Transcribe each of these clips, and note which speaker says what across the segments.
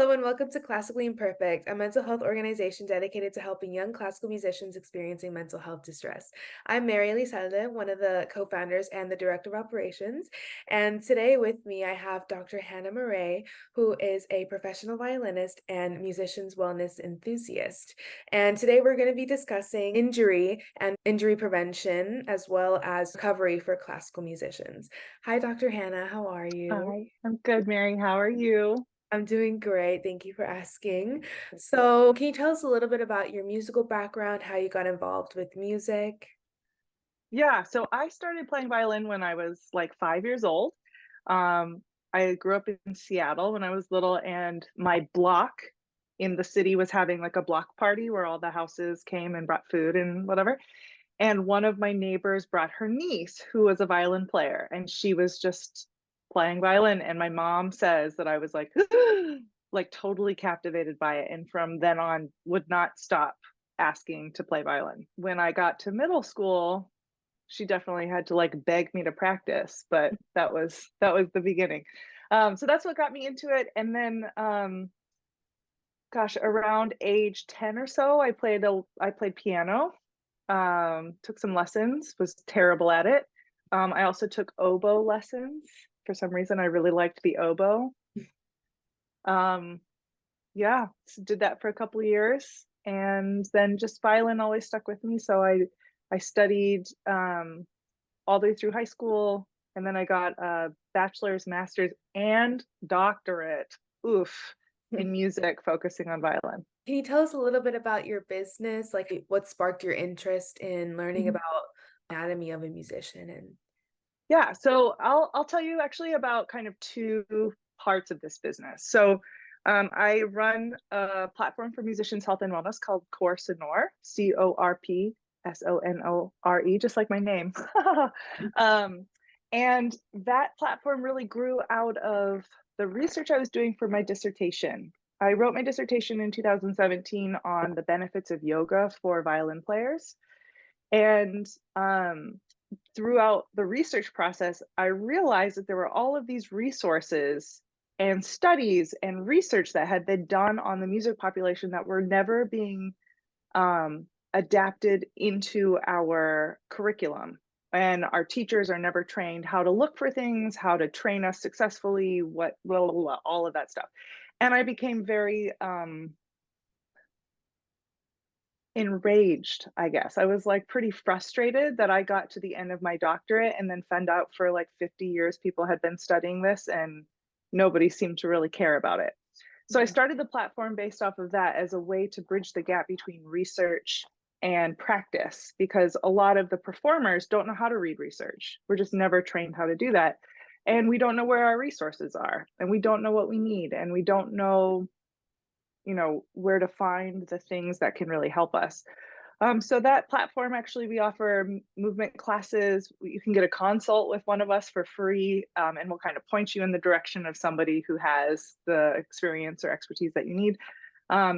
Speaker 1: Hello and welcome to Classically Imperfect, a mental health organization dedicated to helping young classical musicians experiencing mental health distress. I'm Mary Elizalde, one of the co-founders and the director of operations. And today with me, I have Dr. Hannah Murray, who is a professional violinist and musician's wellness enthusiast. And today we're going to be discussing injury and injury prevention, as well as recovery for classical musicians. Hi, Dr. Hannah. How are you?
Speaker 2: Hi, I'm good, Mary. How are you?
Speaker 1: I'm doing great. Thank you for asking. So, can you tell us a little bit about your musical background, how you got involved with music?
Speaker 2: Yeah, so I started playing violin when I was like 5 years old. Um, I grew up in Seattle when I was little, and my block in the city was having like a block party where all the houses came and brought food and whatever. And one of my neighbors brought her niece, who was a violin player, and she was just playing violin. And my mom says that I was like, like totally captivated by it. And from then on, would not stop asking to play violin. When I got to middle school, she definitely had to like beg me to practice, but that was the beginning. So that's what got me into it. And then gosh, around age 10 or so, I played piano, took some lessons, was terrible at it. I also took oboe lessons. For some reason, I really liked the oboe. Um, yeah, did that for a couple of years, and then just violin always stuck with me. So I studied all the way through high school, and then I got a bachelor's, master's, and doctorate. Oof, in music, focusing on violin.
Speaker 1: Can you tell us a little bit about your business, like what sparked your interest in learning
Speaker 2: Mhm.
Speaker 1: about anatomy of a musician and
Speaker 2: Yeah, so I'll tell you actually about kind of two parts of this business. So I run a platform for musicians' health and wellness called Corpsonore, Corpsonore, just like my name. um, and that platform really grew out of the research I was doing for my dissertation. I wrote my dissertation in 2017 on the benefits of yoga for violin players. And throughout the research process, I realized that there were all of these resources and studies and research that had been done on the music population that were never being adapted into our curriculum. And our teachers are never trained how to look for things, how to train us successfully, what, blah, blah, blah, all of that stuff. And I became very enraged, I guess. I was like pretty frustrated that I got to the end of my doctorate and then found out for like 50 years people had been studying this and nobody seemed to really care about it. So I started the platform based off of that as a way to bridge the gap between research and practice, because a lot of the performers don't know how to read research. We're just never trained how to do that. And we don't know where our resources are, and we don't know what we need, and we don't know where to find the things that can really help us. So that platform, actually, we offer movement classes. You can get a consult with one of us for free, and we'll kind of point you in the direction of somebody who has the experience or expertise that you need.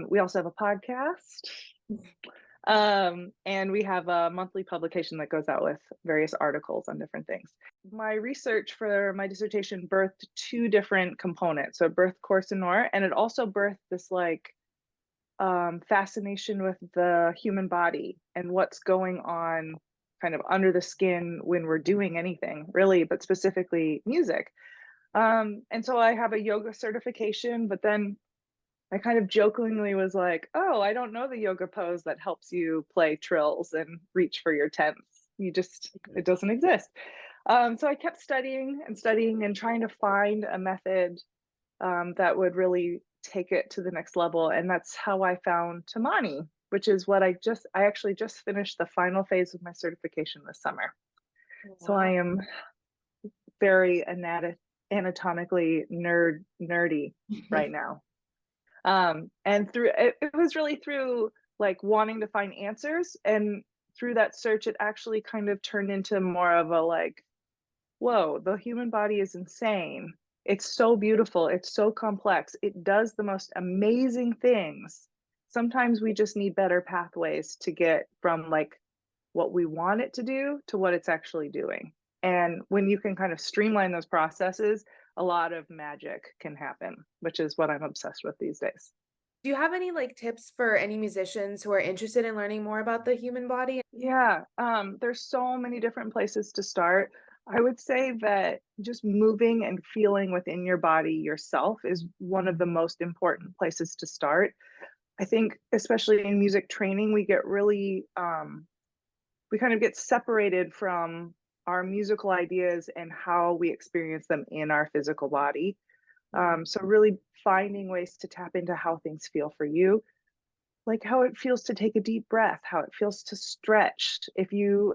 Speaker 2: We also have a podcast, and we have a monthly publication that goes out with various articles on different things. My research for my dissertation birthed two different components. So it birthed Course in Nor, and it also birthed this like fascination with the human body and what's going on kind of under the skin when we're doing anything, really, but specifically music. And so I have a yoga certification, but then I kind of jokingly was like, oh, I don't know the yoga pose that helps you play trills and reach for your tenths. It doesn't exist. So I kept studying and studying and trying to find a method that would really take it to the next level. And that's how I found Tamani, which is what I actually just finished the final phase of my certification this summer. So I
Speaker 1: wow.
Speaker 2: am very anatomically nerdy right now. And through it was really through like wanting to find answers. And through that search, it actually kind of turned into more of a like, whoa, the human body is insane. It's so beautiful. It's so complex. It does the most amazing things. Sometimes we just need better pathways to get from like what we want it to do to what it's actually doing. And when you can kind of streamline those processes, a lot of magic can happen, which is what I'm obsessed with these days.
Speaker 1: Do you have any like tips for any musicians who are interested in learning more about the human body?
Speaker 2: Yeah, there's so many different places to start. I would say that just moving and feeling within your body yourself is one of the most important places to start. I think, especially in music training, we kind of get separated from our musical ideas and how we experience them in our physical body.
Speaker 1: Mhm.
Speaker 2: So, really finding ways to tap into how things feel for you, like how it feels to take a deep breath, how it feels to stretch. If you,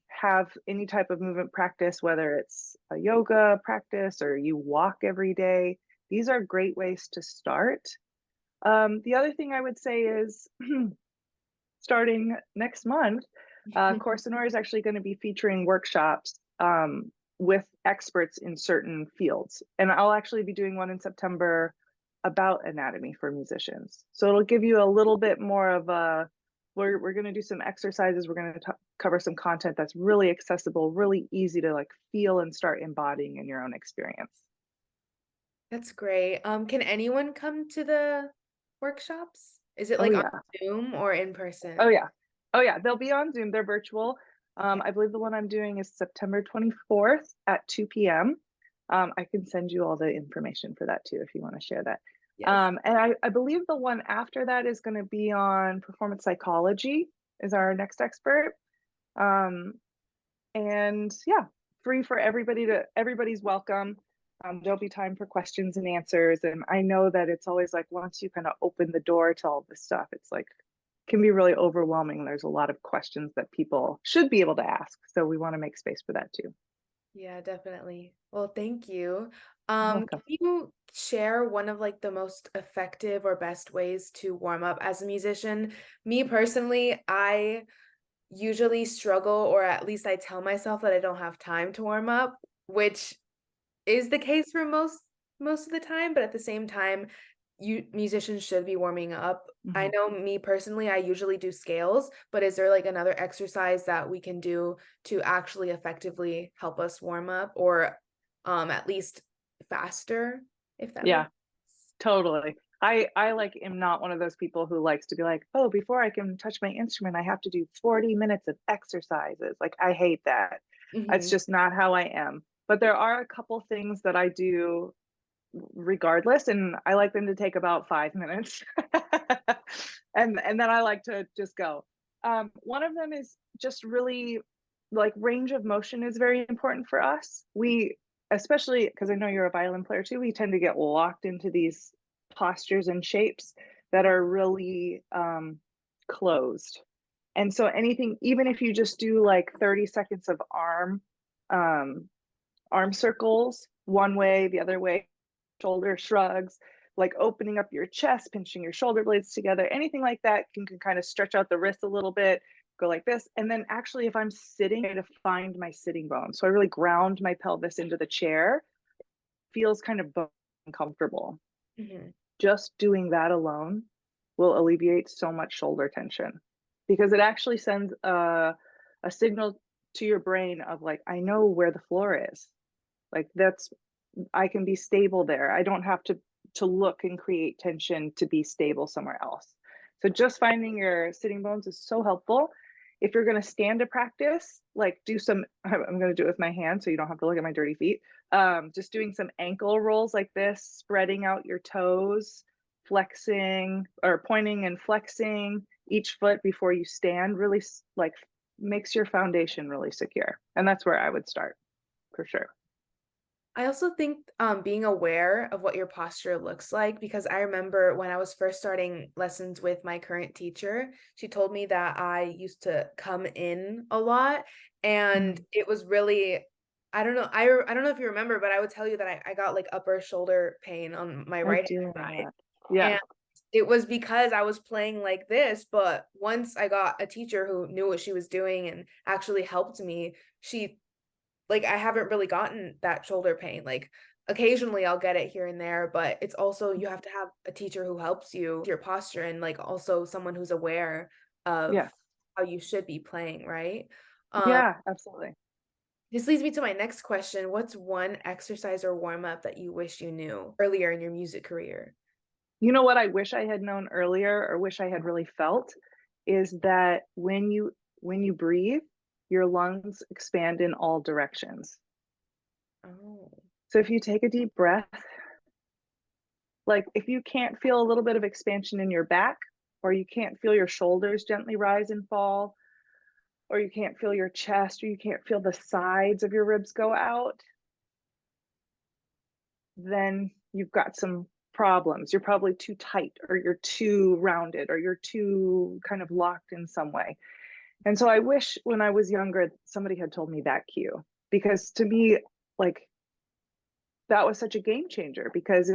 Speaker 2: have any type of movement practice, whether it's a yoga practice or you walk every day, these are great ways to start. The other thing I would say is starting next month, Coursera is actually going to be featuring workshops with experts in certain fields. And I'll actually be doing one in September about anatomy for musicians. So it'll give you a little bit more of a, we're going to do some exercises. We're going to cover some content that's really accessible, really easy to like feel and start embodying in your own experience.
Speaker 1: That's great. Can anyone come to the workshops? Is it
Speaker 2: Oh,
Speaker 1: like on
Speaker 2: yeah.
Speaker 1: Zoom or in
Speaker 2: Oh,
Speaker 1: person?
Speaker 2: yeah. Oh, yeah, they'll be on Zoom, they're virtual.
Speaker 1: Okay.
Speaker 2: I believe the one I'm doing is September 24th at 2 PM. I can send you all the information for that too, if you wanna share that.
Speaker 1: Yes.
Speaker 2: And I believe the one after that is gonna be on performance psychology, is our next expert. Um, and yeah, free for everybody's welcome. There'll be time for questions and answers. And I know that it's always like once you kind of open the door to all this stuff, it's like can be really overwhelming. There's a lot of questions that people should be able to ask. So we want to make space for that too.
Speaker 1: Yeah, definitely. Well, thank you.
Speaker 2: You're
Speaker 1: Can
Speaker 2: welcome.
Speaker 1: you share one of like the most effective or best ways to warm up as a musician? Me personally, I usually struggle, or at least I tell myself that I don't have time to warm up, which is the case for most of the time, but at the same time, you musicians should be warming up. I
Speaker 2: Mhm.
Speaker 1: know me personally, I usually do scales, but is there like another exercise that we can do to actually effectively help us warm up or at least faster, if that
Speaker 2: Yeah,
Speaker 1: makes
Speaker 2: totally. I like am not one of those people who likes to be like, oh, before I can touch my instrument, I have to do 40 minutes of exercises. Like I hate that. That's
Speaker 1: Mhm.
Speaker 2: just not how I am. But there are a couple things that I do regardless, and I like them to take about 5 minutes. And then I like to just go. One of them is just really like range of motion is very important for us. We especially because I know you're a violin player too, we tend to get locked into these postures and shapes that are really closed. And so anything, even if you just do like 30 seconds of um, arm circles, one way, the other way, shoulder shrugs, like opening up your chest, pinching your shoulder blades together, anything like that can kind of stretch out the wrist a little bit, go like this. And then actually, if I'm sitting, I try to find my sitting bone. So I really ground my pelvis into the chair, feels kind of uncomfortable.
Speaker 1: Mhm.
Speaker 2: Just doing that alone will alleviate so much shoulder tension because it actually sends a signal to your brain of like, I know where the floor is. Like that's I can be stable there. I don't have to look and create tension to be stable somewhere else. So just finding your sitting bones is so helpful. If you're going to stand to practice, like do some, I'm going to do it with my hand so you don't have to look at my dirty feet. Just doing some ankle rolls like this, spreading out your toes, flexing or pointing and flexing each foot before you stand really like makes your foundation really secure. And that's where I would start for sure.
Speaker 1: I also think, being aware of what your posture looks like, because I remember when I was first starting lessons with my current teacher, she told me that I used to come in a lot, and
Speaker 2: Mhm.
Speaker 1: it was really I don't know if you remember, but I would tell you that I got, like, upper shoulder pain on my
Speaker 2: I
Speaker 1: right
Speaker 2: do
Speaker 1: hand
Speaker 2: remember
Speaker 1: side,
Speaker 2: that. Yeah,
Speaker 1: and it was because I was playing like this, but once I got a teacher who knew what she was doing and actually helped me, she like, I haven't really gotten that shoulder pain, like, occasionally I'll get it here and there, but it's also you have to have a teacher who helps you with your posture and, like, also someone who's aware of
Speaker 2: yeah,
Speaker 1: how you should be playing, right? Um,
Speaker 2: yeah, absolutely.
Speaker 1: This leads me to my next question. What's one exercise or warm up that you wish you knew earlier in your music career?
Speaker 2: You know what I wish I had known earlier or wish I had really felt is that when you breathe, your lungs expand in all directions.
Speaker 1: Oh.
Speaker 2: So if you take a deep breath, like if you can't feel a little bit of expansion in your back, or you can't feel your shoulders gently rise and fall, or you can't feel your chest, or you can't feel the sides of your ribs go out, then you've got some problems. You're probably too tight, or you're too rounded, or you're too kind of locked in some way. And so I wish when I was younger, somebody had told me that cue, because to me, like, that was such a game changer because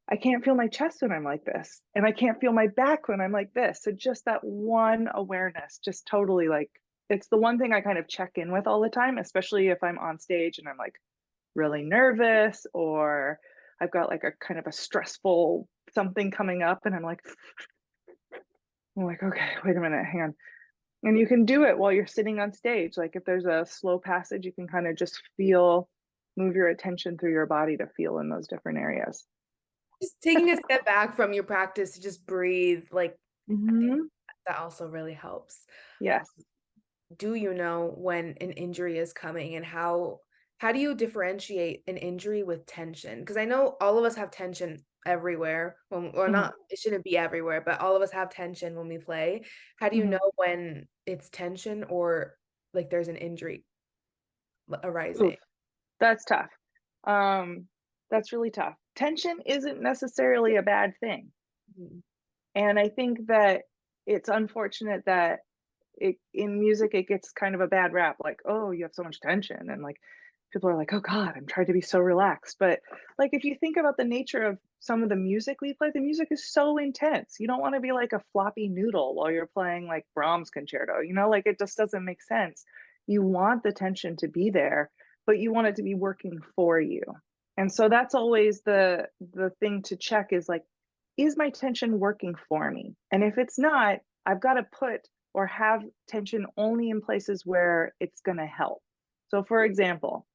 Speaker 2: I can't feel my chest when I'm like this, and I can't feel my back when I'm like this. So just that one awareness, just totally like, it's the one thing I kind of check in with all the time, especially if I'm on stage and I'm like really nervous, or I've got like a kind of a stressful something coming up and I'm like, okay, wait a minute, hang on. And you can do it while you're sitting on stage. Like if there's a slow passage, you can kind of just feel, move your attention through your body to feel in those different areas.
Speaker 1: Just taking a step back from your practice to just breathe, like, I think
Speaker 2: Hmm.
Speaker 1: that also really helps.
Speaker 2: Yes.
Speaker 1: Do you know when an injury is coming, and how do you differentiate an injury with tension? Because I know all of us have tension everywhere when, or
Speaker 2: Hmm.
Speaker 1: not, it shouldn't be everywhere, but all of us have tension when we play. How do you
Speaker 2: Hmm.
Speaker 1: know when it's tension or like there's an injury
Speaker 2: Oof,
Speaker 1: arising?
Speaker 2: that's tough. Um, that's really tough. Tension isn't necessarily a bad thing.
Speaker 1: Mhm.
Speaker 2: And I think that it's unfortunate that it in music it gets kind of a bad rap, like, oh, you have so much tension, and like people are like, oh god, I'm trying to be so relaxed. But like if you think about the nature of some of the music we play, the music is so intense. You don't want to be like a floppy noodle while you're playing like Brahms concerto, like it just doesn't make sense. You want the tension to be there, but you want it to be working for you. And so that's always the thing to check, is like, is my tension working for me? And if it's not, I've got to put or have tension only in places where it's going to help. So, for example,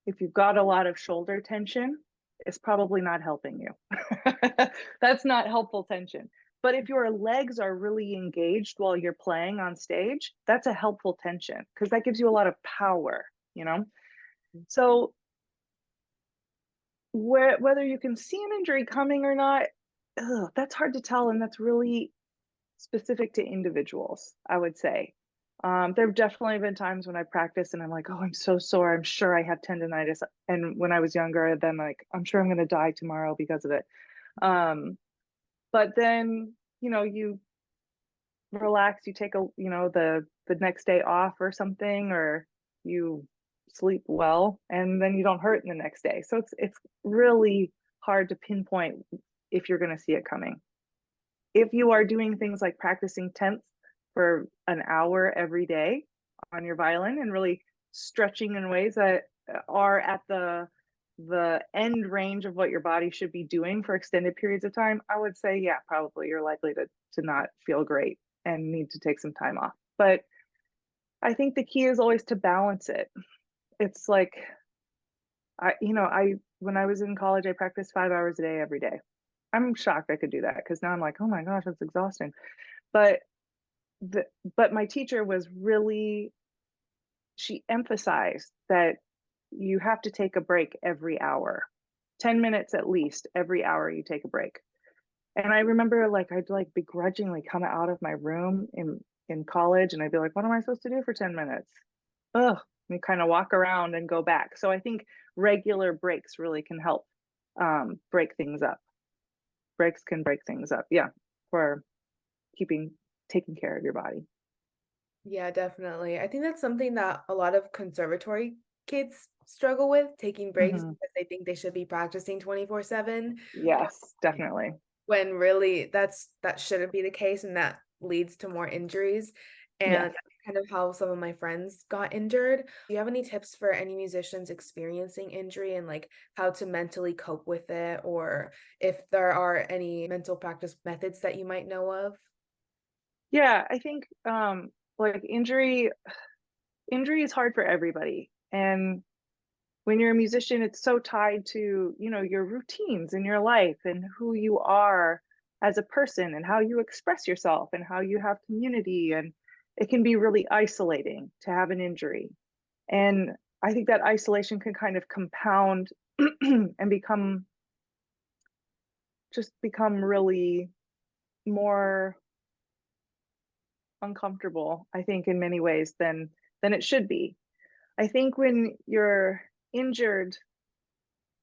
Speaker 2: if you've got a lot of shoulder tension, it's probably not helping you. That's not helpful tension. But if your legs are really engaged while you're playing on stage, that's a helpful tension because that gives you a lot of power. So, whether you can see an injury coming or not, that's hard to tell. And that's really specific to individuals, I would say. There have definitely been times when I practice and I'm like, oh, I'm so sore. I'm sure I have tendonitis. And when I was younger, then like, I'm sure I'm going to die tomorrow because of it. Um, but then, you relax, you take the next day off or something, or you sleep well, and then you don't hurt in the next day. So it's really hard to pinpoint if you're going to see it coming. If you are doing things like practicing tenths for an hour every day on your violin and really stretching in ways that are at the end range of what your body should be doing for extended periods of time, I would say, yeah, probably you're likely to not feel great and need to take some time off. But I think the key is always to balance it. It's like I when I was in college, I practiced 5 hours a day every day. I'm shocked I could do that because now I'm like, oh my gosh, that's exhausting. But the but my teacher was really, she emphasized that you have to take a break every hour. 10 minutes at least every hour you take a break. And I remember like I'd like begrudgingly come out of my room in college and I'd be like, what am I supposed to do for 10 minutes? Ugh, and kind of walk around and go back. So I think regular breaks really can help break things up. Breaks can break things up. Yeah. For keeping taking care of your body.
Speaker 1: Yeah, definitely. I think that's something that a lot of conservatory kids struggle with, taking breaks
Speaker 2: Mhm.
Speaker 1: because they think they should be practicing 24/7,
Speaker 2: Yes, definitely.
Speaker 1: when really that shouldn't be the case, and that leads to more injuries. And
Speaker 2: Yes.
Speaker 1: that's kind of how some of my friends got injured. Do you have any tips for any musicians experiencing injury, and like how to mentally cope with it, or if there are any mental practice methods that you might know of?
Speaker 2: Yeah, I think like injury injury is hard for everybody. And when you're a musician, it's so tied to, you know, your routines in your life and who you are as a person and how you express yourself and how you have community. And it can be really isolating to have an injury. And I think that isolation can kind of compound and become really more uncomfortable, I think, in many ways than it should be. I think when you're injured,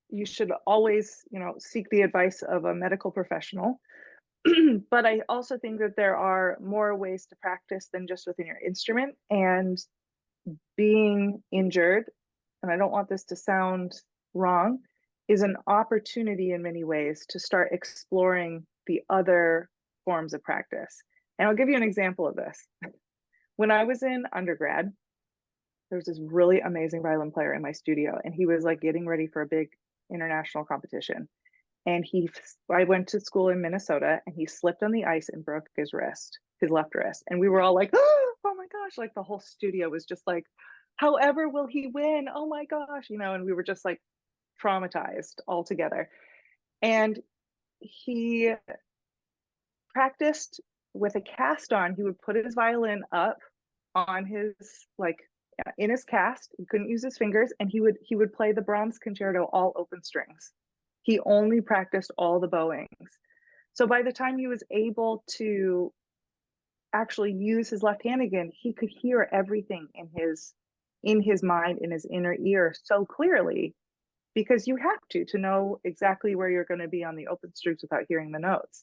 Speaker 2: you should always, you know, seek the advice of a medical professional. But I also think that there are more ways to practice than just within your instrument. And being injured, and I don't want this to sound wrong, is an opportunity in many ways to start exploring the other forms of practice. And I'll give you an example of this. When I was in undergrad, there was this really amazing violin player in my studio, and he was like getting ready for a big international competition. And I went to school in Minnesota, and he slipped on the ice and broke his wrist, his left wrist. And we were all like, oh my gosh, like the whole studio was just like, however will he win? Oh my gosh, you know, and we were just like traumatized all together. And he practiced with a cast on. He would put his violin up on his like in his cast. He couldn't use his fingers, and he would play the Brahms concerto all open strings. He only practiced all the bowings. So by the time he was able to actually use his left hand again, he could hear everything in his mind, in his inner ear so clearly, because you have to know exactly where you're going to be on the open strings without hearing the notes.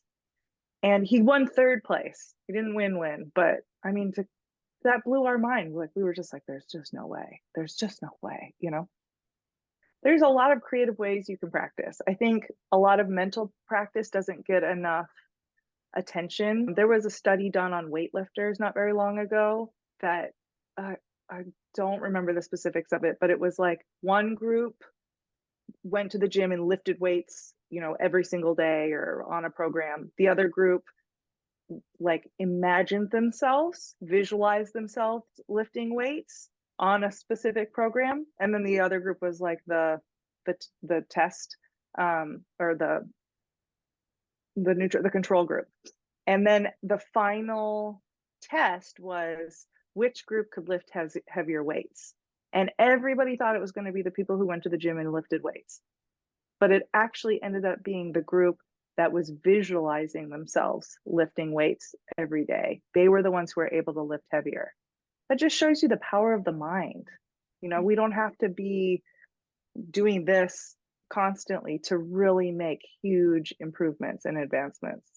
Speaker 2: And he won third place. He didn't win, but I mean, that blew our mind. Like we were just like, there's just no way. There's just no way, you know? There's a lot of creative ways you can practice. I think a lot of mental practice doesn't get enough attention. There was a study done on weightlifters not very long ago that I don't remember the specifics of it, but it was like one group went to the gym and lifted weights, you know, every single day or on a program. The other group like imagined themselves, visualized themselves lifting weights on a specific program, and then the other group was like the test or the control group. And then the final test was which group could lift heavier weights. And everybody thought it was going to be the people who went to the gym and lifted weights. But it actually ended up being the group that was visualizing themselves lifting weights every day. They were the ones who were able to lift heavier. That just shows you the power of the mind. You know, we don't have to be doing this constantly to really make huge improvements and advancements.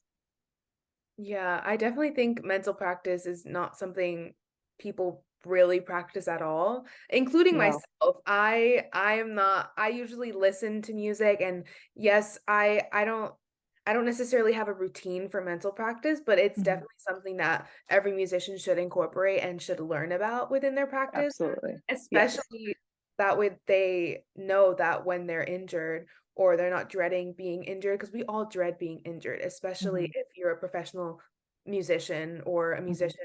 Speaker 1: Yeah, I definitely think mental practice is not something people really practice at all, including
Speaker 2: No.
Speaker 1: myself. I am not I usually listen to music, and yes, I don't necessarily have a routine for mental practice, but it's
Speaker 2: Mm-hmm.
Speaker 1: definitely something that every musician should incorporate and should learn about within their practice,
Speaker 2: Absolutely. Yes.
Speaker 1: especially that way they know that when they're injured or they're not dreading being injured, because we all dread being injured, especially
Speaker 2: Mm-hmm.
Speaker 1: if you're a professional musician or a
Speaker 2: Mm-hmm.
Speaker 1: musician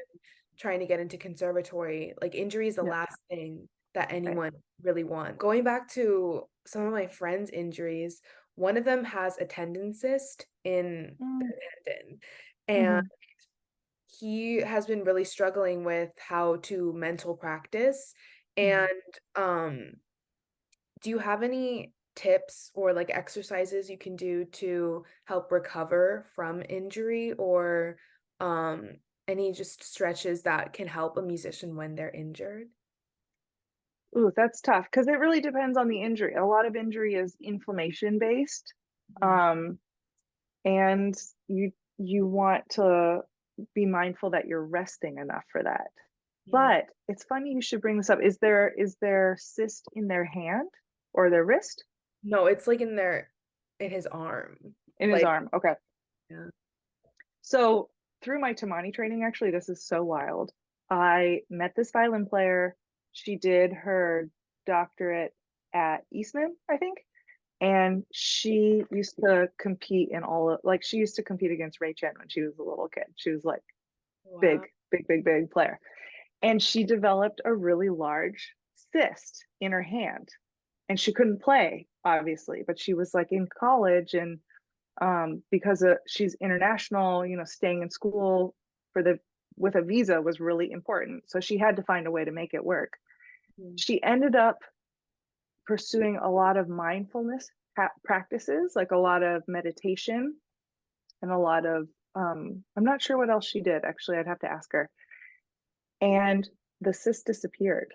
Speaker 1: trying to get into conservatory. Like injury is the
Speaker 2: Yeah.
Speaker 1: last thing that
Speaker 2: Right.
Speaker 1: anyone really wants. Going back to some of my friends' injuries, one of them has a tendon cyst in
Speaker 2: Mm-hmm.
Speaker 1: the tendon, and
Speaker 2: Mm-hmm.
Speaker 1: he has been really struggling with how to mental practice. And um do you have any tips or like exercises you can do to help recover from injury, or any just stretches that can help a musician when they're injured?
Speaker 2: Ooh, that's tough because it really depends on the injury. A lot of injury is inflammation based.
Speaker 1: Mhm.
Speaker 2: Um, and you want to be mindful that you're resting enough for that.
Speaker 1: Yeah.
Speaker 2: But it's funny you should bring this up. Is there cyst in their hand or their wrist?
Speaker 1: No, it's like in his arm.
Speaker 2: In his
Speaker 1: Like,
Speaker 2: arm. Okay.
Speaker 1: yeah.
Speaker 2: So through my Tamani training, actually, this is so wild. I met this violin player. She did her doctorate at Eastman, I think. And she used to compete in like she used to compete against Ray Chen when she was a little kid. She was like big,
Speaker 1: Wow.
Speaker 2: big, big, big player. and she developed a really large cyst in her hand, and she couldn't play, obviously, but she was like in college, and because she's international, staying in school for the with a visa was really important. So she had to find a way to make it work.
Speaker 1: Mhm.
Speaker 2: She ended up pursuing a lot of mindfulness practices, like a lot of meditation and a lot of I'm not sure what else she did. Actually, I'd have to ask her. And the cyst disappeared.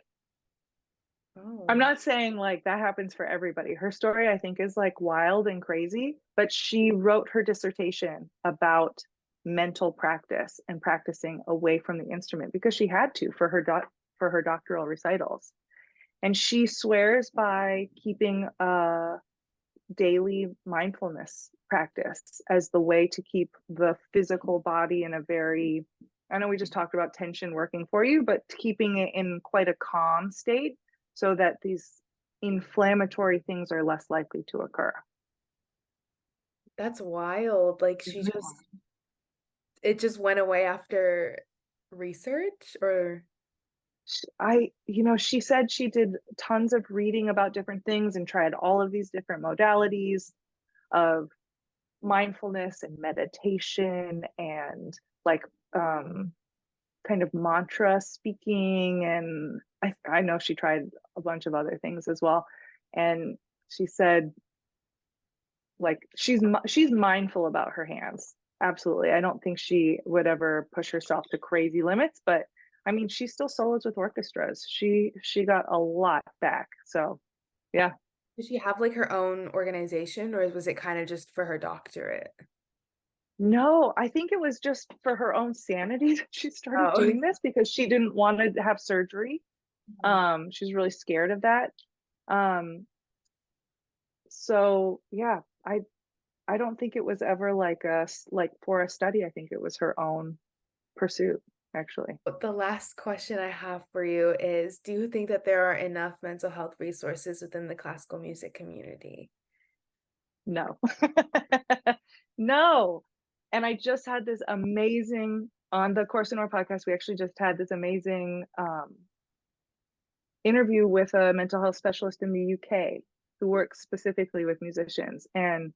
Speaker 2: I'm
Speaker 1: Oh,
Speaker 2: not saying like that happens for everybody. Her story, I think, is like wild and crazy, but she wrote her dissertation about mental practice and practicing away from the instrument because she had to for her doctoral recitals. And she swears by keeping a daily mindfulness practice as the way to keep the physical body in a very, I know we just talked about tension working for you, but keeping it in quite a calm state so that these inflammatory things are less likely to occur.
Speaker 1: that's wild. Like she just it just went away after research or
Speaker 2: she said she did tons of reading about different things and tried all of these different modalities of mindfulness and meditation and like um kind of mantra speaking, and I know she tried a bunch of other things as well, and she said like she's mindful about her hands. Absolutely, I don't think she would ever push herself to crazy limits, but I mean she still solos with orchestras. She got a lot back, so yeah.
Speaker 1: did she have like her own organization or was it kind of just for her doctorate?
Speaker 2: No, I think it was just for her own sanity that she started
Speaker 1: Oh.
Speaker 2: doing this because she didn't want to have surgery.
Speaker 1: Mhm.
Speaker 2: She's really scared of that. Um, so yeah, I don't think it was ever like like for a study. I think it was her own pursuit, actually.
Speaker 1: But the last question I have for you is, do you think that there are enough mental health resources within the classical music community?
Speaker 2: No. No. And I just had this amazing on the Course in Our podcast. We actually just had this amazing interview with a mental health specialist in the UK who works specifically with musicians. And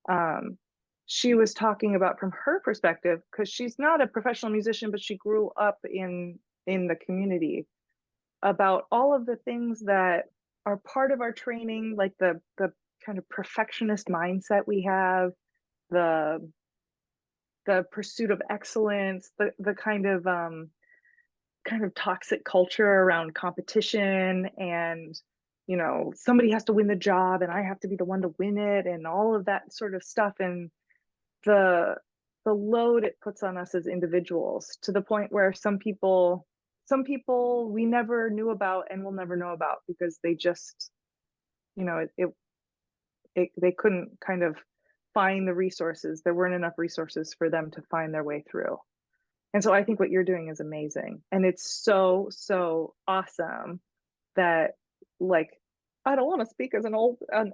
Speaker 2: um, she was talking about from her perspective, because she's not a professional musician, but she grew up in the community, about all of the things that are part of our training, like the kind of perfectionist mindset we have, the the pursuit of excellence, the kind of toxic culture around competition, and somebody has to win the job and I have to be the one to win it, and all of that sort of stuff, and the the load it puts on us as individuals, to the point where some people we never knew about and will never know about because they just they couldn't kind of find the resources. There weren't enough resources for them to find their way through. And so I think what you're doing is amazing. And it's so awesome that, like, I don't want to speak as an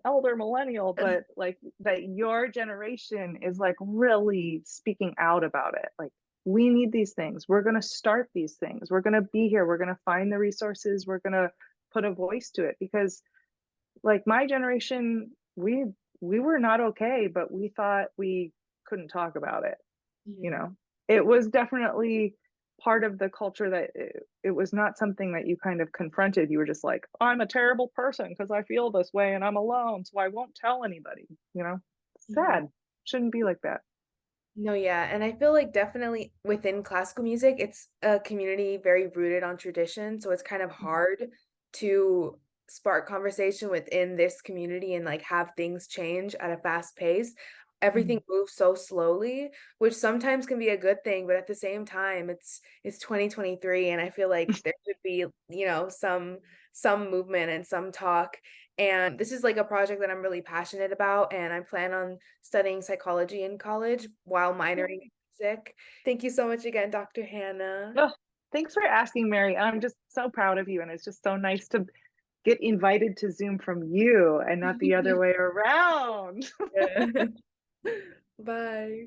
Speaker 2: elder millennial, but like that your generation is like really speaking out about it. Like, we need these things. We're going to start these things. We're going to be here. We're going to find the resources. We're going to put a voice to it, because like my generation, we were not okay, but we thought we couldn't talk about it. you
Speaker 1: Yeah.
Speaker 2: know it was definitely part of the culture that it was not something that you kind of confronted. You were just like, I'm a terrible person because I feel this way and I'm alone, so I won't tell anybody.
Speaker 1: Mhm.
Speaker 2: Sad. Shouldn't be like that.
Speaker 1: No, yeah, and I feel like definitely within classical music, it's a community very rooted on tradition, so it's kind of hard to spark conversation within this community and like have things change at a fast pace. Everything
Speaker 2: Mhm.
Speaker 1: moves so slowly, which sometimes can be a good thing, but at the same time, it's 2023 and I feel like there should be, some movement and some talk. And this is like a project that I'm really passionate about, and I plan on studying psychology in college while minoring in music. Thank you so much again, Dr. Hannah.
Speaker 2: Oh, thanks for asking, Mary. I'm just so proud of you, and it's just so nice to get invited to Zoom from you and not the other way around.
Speaker 1: Yeah. Bye.